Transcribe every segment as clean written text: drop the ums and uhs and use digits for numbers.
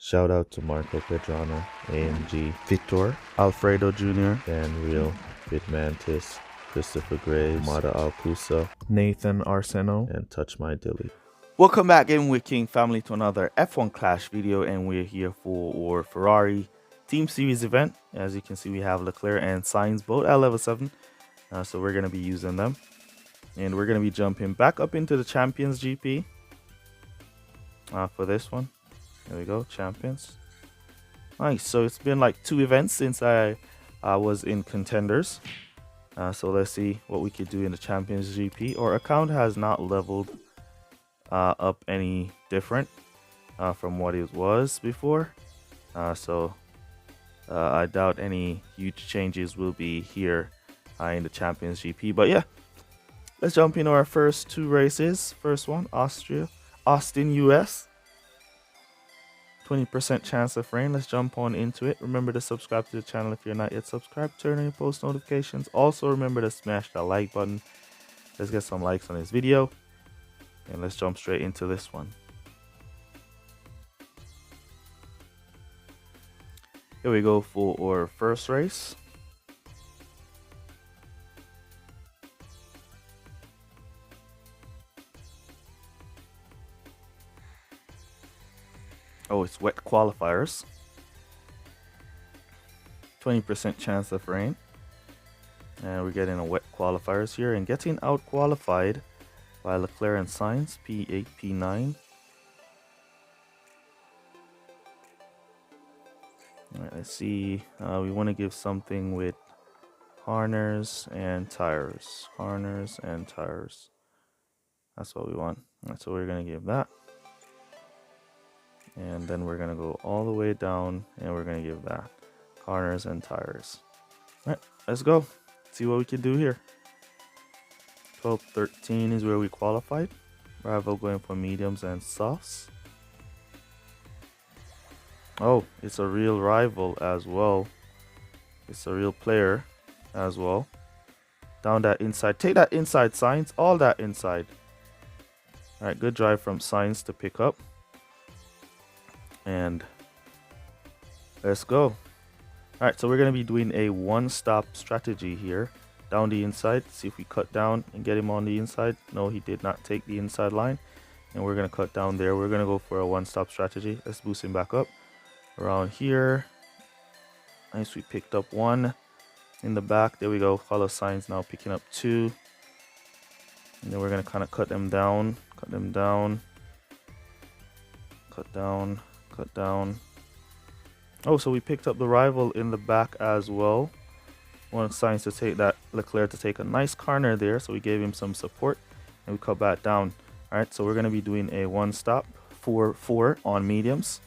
Shout out to Marco Pedrano, AMG, Victor, Alfredo Jr., Dan Real, Bitmantis, Christopher Graves, Mada Alcusa, Nathan Arseno, and Touch My Dilly. Welcome back, Game with King family, to another F1 Clash video, and we're here for our Ferrari Team Series event. As you can see, we have Leclerc and Sainz both at level 7, so we're going to be using them. And we're going to be jumping back up into the Champions GP for this one. There we go, Champions. Nice, so it's been like 2 events since I was in Contenders. So let's see what we could do in the Champions GP. Our account has not leveled up any different from what it was before. So I doubt any huge changes will be here in the Champions GP. But yeah, let's jump into our first 2 races. First one, Austin, US. 20% chance of rain. Let's jump on into it. Remember to subscribe to the channel if you're not yet subscribed. Turn on your post notifications. Also remember to smash that like button. Let's get some likes on this video. And let's jump straight into this one. Here we go for our first race. Oh, it's wet qualifiers. 20% chance of rain. And we're getting a wet qualifiers here and getting out qualified by Leclerc and Sainz, P8, P9. Alright, let's see. We want to give something with corners and tires. Corners and tires. That's what we want. That's what we're going to give that. And then we're going to go all the way down and we're going to give that. Corners and tires. Alright, let's go. See what we can do here. 12-13 is where we qualified. Rival going for mediums and softs. Oh, it's a real rival as well. It's a real player as well. Down that inside. Take that inside, Sainz. All that inside. Alright, good drive from Sainz to pick up. And let's go. Alright, so we're going to be doing a one-stop strategy here. Down the inside. See if we cut down and get him on the inside. No, he did not take the inside line. And we're going to cut down there. We're going to go for a one-stop strategy. Let's boost him back up. Around here. Nice, we picked up 1 in the back. There we go. Follow Sainz now picking up 2. And then we're going to kind of cut them down. Cut them down. Cut down. Cut down. Oh, so we picked up the rival in the back as well. Want Sainz to take that, Leclerc to take a nice corner there, so we gave him some support and we cut back down. All right, so we're going to be doing a one-stop 4-4 on mediums.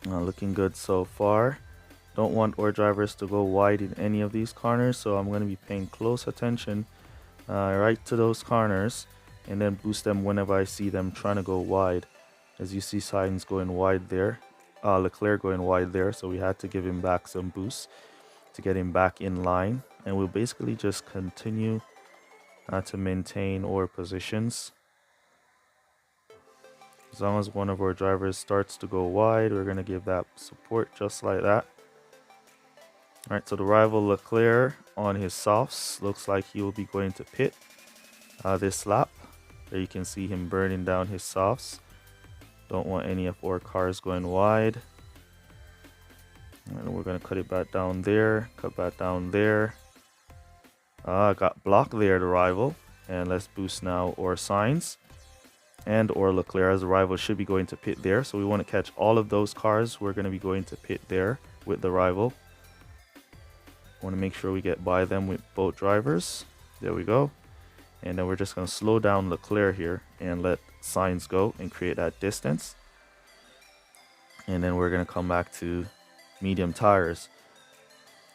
Looking good so far. Don't want our drivers to go wide in any of these corners, so I'm going to be paying close attention right to those corners and then boost them whenever I see them trying to go wide. As you see, Sainz going wide there, Leclerc going wide there, so we had to give him back some boosts to get him back in line. And we'll basically just continue to maintain our positions. As long as one of our drivers starts to go wide, we're going to give that support just like that. Alright, so the rival Leclerc on his softs looks like he will be going to pit this lap. There you can see him burning down his softs. Don't want any of our cars going wide. And we're going to cut it back down there. Cut back down there. Got blocked there, the rival. And let's boost now our Sainz. And or Leclerc, as the rival should be going to pit there. So we want to catch all of those cars. We're going to be going to pit there with the rival. Want to make sure we get by them with both drivers. There we go. And then we're just going to slow down Leclerc here and let Sainz go and create that distance. And then we're going to come back to medium tires.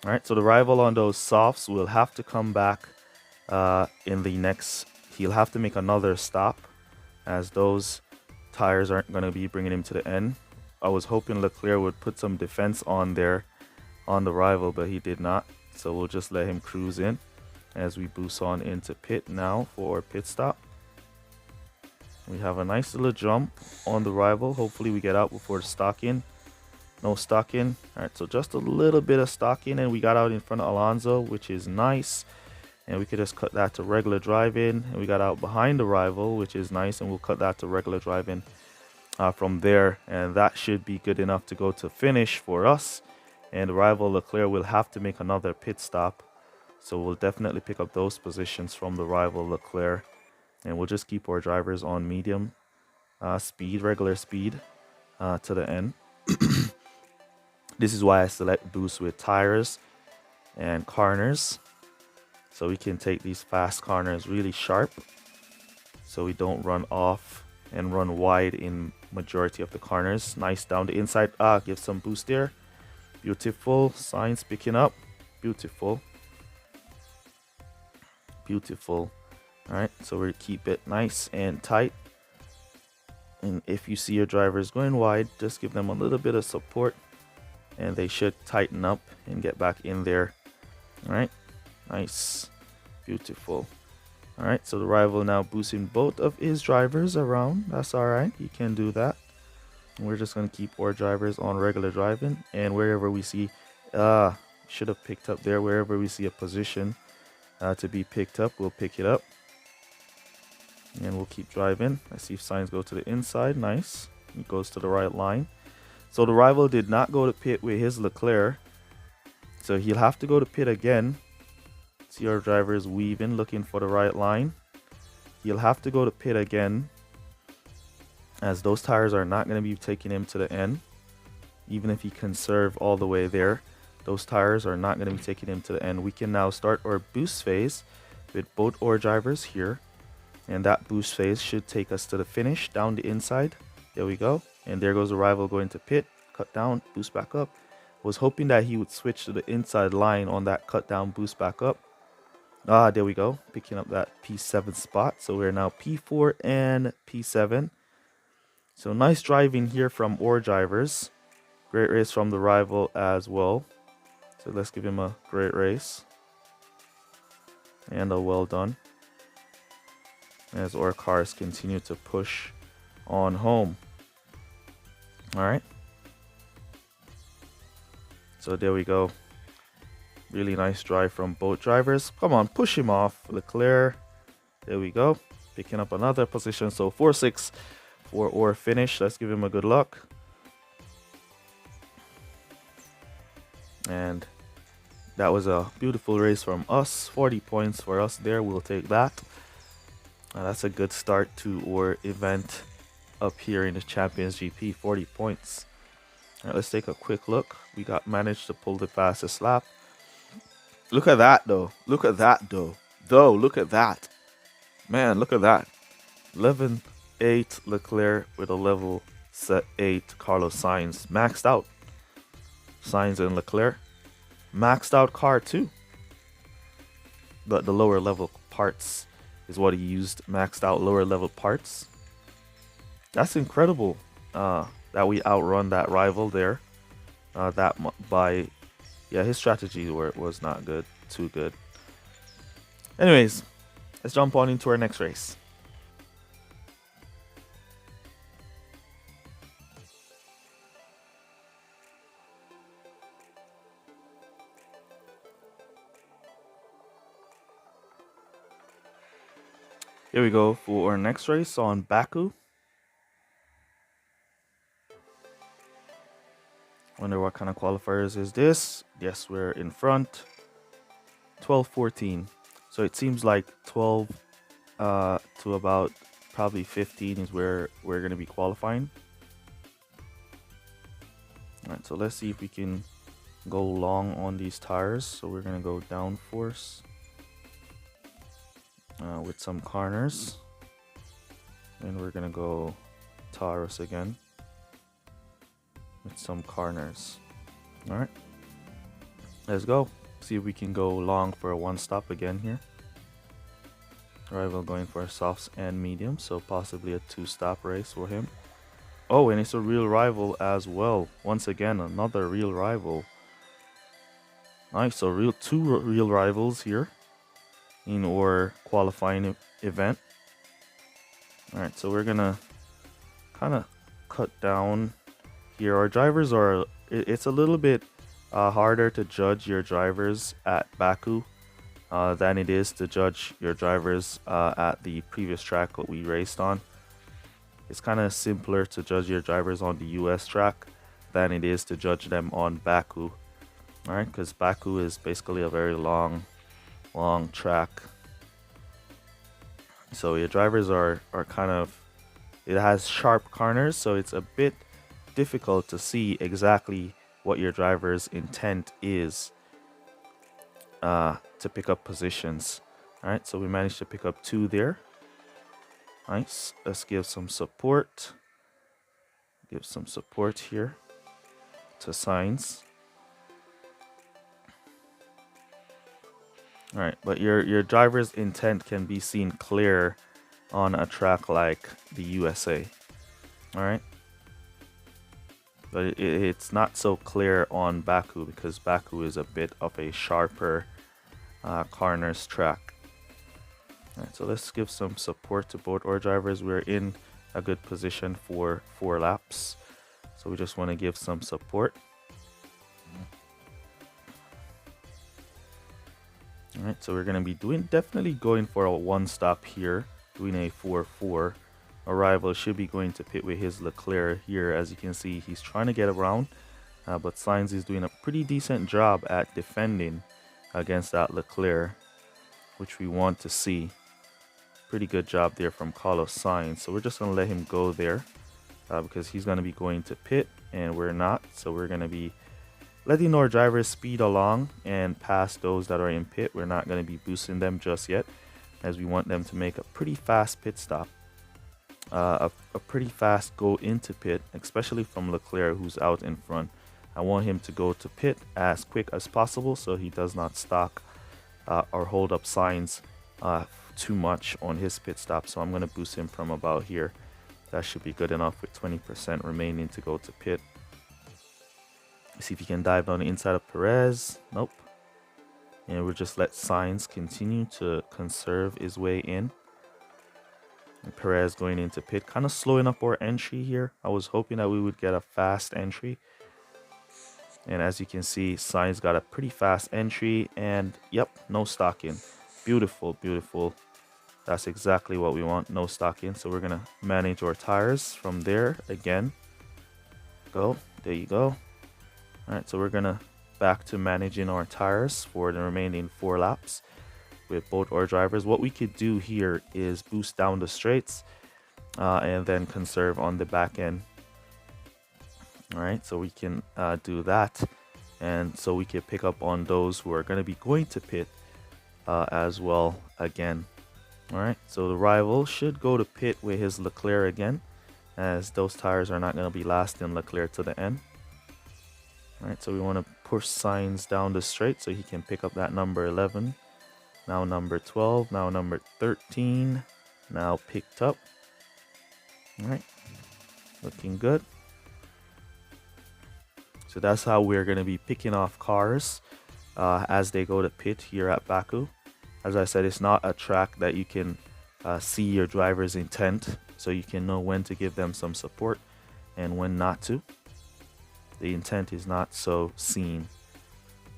All right, so the rival on those softs will have to come back in the next. He'll have to make another stop, as those tires aren't going to be bringing him to the end. I was hoping Leclerc would put some defense on there on the rival, but he did not. So we'll just let him cruise in as we boost on into pit now for our pit stop. We have a nice little jump on the rival. Hopefully we get out before the stock in. No stock in. All right, so just a little bit of stock in, and we got out in front of Alonso, which is nice. And we could just cut that to regular drive-in, and we got out behind the rival, which is nice, and we'll cut that to regular drive-in from there, and that should be good enough to go to finish for us. And the rival Leclerc will have to make another pit stop, so we'll definitely pick up those positions from the rival Leclerc, and we'll just keep our drivers on medium speed, regular speed to the end. This is why I select boost with tires and corners, so we can take these fast corners really sharp, so we don't run off and run wide in majority of the corners. Nice down the inside. Give some boost there. Beautiful. Signs picking up. Beautiful. Beautiful. All right, so we keep it nice and tight. And if you see your drivers going wide, just give them a little bit of support, and they should tighten up and get back in there. All right, nice, beautiful. All right, so the rival now boosting both of his drivers around. That's all right, he can do that. And we're just gonna keep our drivers on regular driving, and wherever we see, should have picked up there. Wherever we see a position to be picked up, we'll pick it up, and we'll keep driving. I see signs go to the inside. Nice, he goes to the right line. So the rival did not go to pit with his Leclerc, so he'll have to go to pit again. See our drivers weaving, looking for the right line. He'll have to go to pit again, as those tires are not going to be taking him to the end. Even if he can serve all the way there, those tires are not going to be taking him to the end. We can now start our boost phase with both our drivers here, and that boost phase should take us to the finish down the inside. There we go. And there goes the rival going to pit, cut down, boost back up. Was hoping that he would switch to the inside line on that cut down, boost back up. There we go, picking up that P7 spot. So we're now P4 and P7. So nice driving here from our drivers. Great race from the rival as well. So let's give him a great race and a well done, as our cars continue to push on home. All right, so there we go. Really nice drive from both drivers. Come on, push him off, Leclerc. There we go, picking up another position. So 4-6 for our finish. Let's give him a good luck. And that was a beautiful race from us. 40 points for us there. We'll take that. That's a good start to our event up here in the Champions GP. 40 points. All right, let's take a quick look. We managed to pull the fastest lap. Look at that though. Look at that though. Look at that. Man, look at that. 11.8 Leclerc with a level set 8 Carlos Sainz. Maxed out. Sainz and Leclerc. Maxed out car too. But the lower level parts is what he used. Maxed out lower level parts. That's incredible that we outrun that rival there. His strategy was not good, too good. Anyways, let's jump on into our next race. Here we go for our next race on Baku. Wonder what kind of qualifiers is this? Yes, we're in front. 12-14. So it seems like 12 to about probably 15 is where we're going to be qualifying. All right, so let's see if we can go long on these tires. So we're going to go downforce with some corners. And we're going to go Taurus again with some corners. All right, let's go. See if we can go long for a one stop again here. Rival going for softs and mediums, so possibly a two-stop race for him. Oh, and it's a real rival as well. Once again, another real rival. Nice, so two real rivals here in our qualifying event. All right, so we're gonna kind of cut down here. Our drivers are, it's a little bit harder to judge your drivers at Baku than it is to judge your drivers at the previous track that we raced on. It's kind of simpler to judge your drivers on the US track than it is to judge them on Baku. All right, because Baku is basically a very long track. So your drivers are kind of, it has sharp corners, so it's a bit difficult to see exactly what your driver's intent is to pick up positions. All right, so we managed to pick up 2 there. Nice. Let's give some support. Give some support here to signs. All right, but your driver's intent can be seen clear on a track like the USA. All right, but it's not so clear on Baku because Baku is a bit of a sharper corners track. All right, so let's give some support to both our drivers. We're in a good position for 4 laps, so we just want to give some support. All right, so we're going to be definitely going for a 1-stop here, doing a 4-4. Our rival should be going to pit with his Leclerc here. As you can see, he's trying to get around, but Sainz is doing a pretty decent job at defending against that Leclerc, which we want to see. Pretty good job there from Carlos Sainz. So we're just going to let him go there because he's going to be going to pit and we're not. So we're going to be letting our drivers speed along and pass those that are in pit. We're not going to be boosting them just yet, as we want them to make a pretty fast pit stop. A pretty fast go into pit, especially from Leclerc, who's out in front. I want him to go to pit as quick as possible so he does not stock or hold up signs too much on his pit stop. So I'm going to boost him from about here. That should be good enough with 20% remaining to go to pit. See if he can dive down the inside of Perez. Nope. And we'll just let Sainz continue to conserve his way in. And Perez going into pit, kind of slowing up our entry here. I was hoping that we would get a fast entry. And as you can see, Sainz got a pretty fast entry. And yep, no stocking. Beautiful, beautiful. That's exactly what we want, no stocking. So we're going to manage our tires from there again. Go, there you go. All right, so we're gonna back to managing our tires for the remaining 4 laps with both our drivers. What we could do here is boost down the straights and then conserve on the back end. All right, so we can do that, and so we can pick up on those who are going to be going to pit as well again. All right, so the rival should go to pit with his Leclerc again, as those tires are not going to be lasting Leclerc to the end. All right, so we want to push Sainz down the straight so he can pick up that number 11. Now number 12, now number 13, now picked up. All right, looking good. So that's how we're going to be picking off cars as they go to pit here at Baku. As I said, it's not a track that you can see your driver's intent, so you can know when to give them some support and when not to. The intent is not so seen.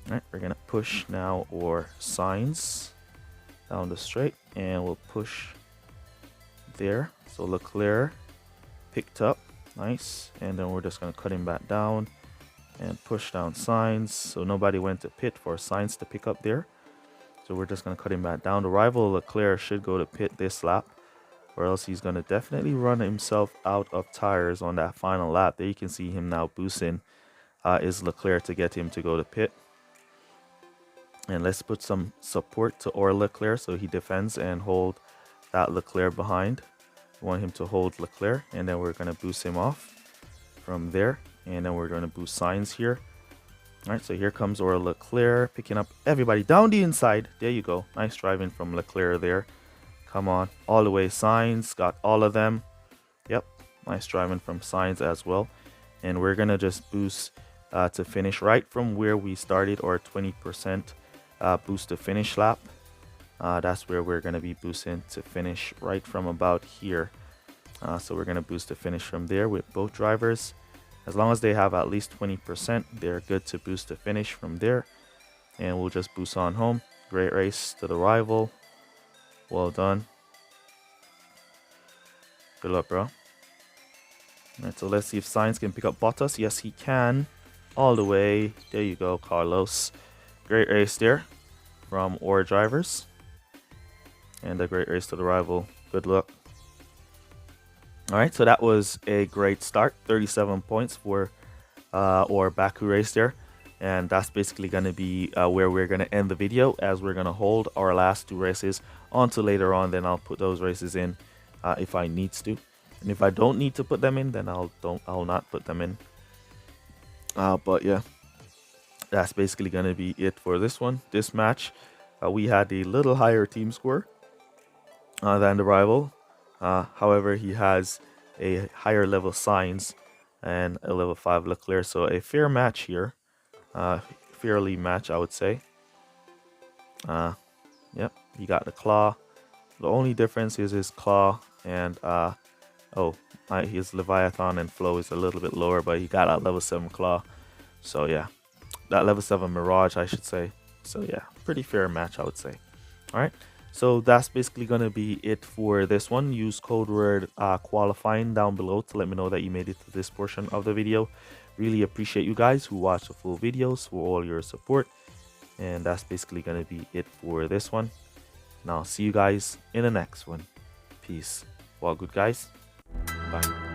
All right, we're gonna push now our Sainz down the straight, and we'll push there. So Leclerc picked up, nice, and then we're just gonna cut him back down and push down Sainz. So nobody went to pit for Sainz to pick up there. So we're just gonna cut him back down. The rival Leclerc should go to pit this lap, or else he's gonna definitely run himself out of tires on that final lap. There you can see him now boosting is Leclerc to get him to go to pit. And let's put some support to our Leclerc so he defends and hold that Leclerc behind. We want him to hold Leclerc, and then we're gonna boost him off from there, and then we're gonna boost Sainz here. All right, so here comes our Leclerc picking up everybody down the inside. There you go, nice driving from Leclerc there. Come on, all the way. Sainz got all of them. Yep, nice driving from Sainz as well. And we're gonna just boost to finish right from where we started, or 20% boost to finish lap. That's where we're gonna be boosting to finish, right from about here. So we're going to boost the finish from there with both drivers. As long as they have at least 20%, they're good to boost the finish from there. And we'll just boost on home. Great race to the rival. Well done. Good luck, bro. Alright, so let's see if Sainz can pick up Bottas. Yes, he can. All the way. There you go, Carlos. Great race there from our drivers. And a great race to the rival. Good luck. Alright, so that was a great start. 37 points for our Baku race there. And that's basically going to be where we're going to end the video, as we're going to hold our last 2 races until later on. Then I'll put those races in if I need to. And if I don't need to put them in, then I'll not put them in. But yeah, that's basically going to be it for this one. This match, we had a little higher team score than the rival. However, he has a higher level Sainz and a level 5 Leclerc. So a fair match here. Fairly match, I would say. Yep, he got the claw. The only difference is his claw and his Leviathan and flow is a little bit lower, but he got that level 7 claw. So yeah, that level 7 Mirage, I should say. So yeah, pretty fair match, I would say. All right, so that's basically going to be it for this one. Use code word qualifying down below to let me know that you made it to this portion of the video. Really appreciate you guys who watch the full videos, for all your support. And that's basically going to be it for this one. And I'll see you guys in the next one. Peace. Well, good guys. Bye.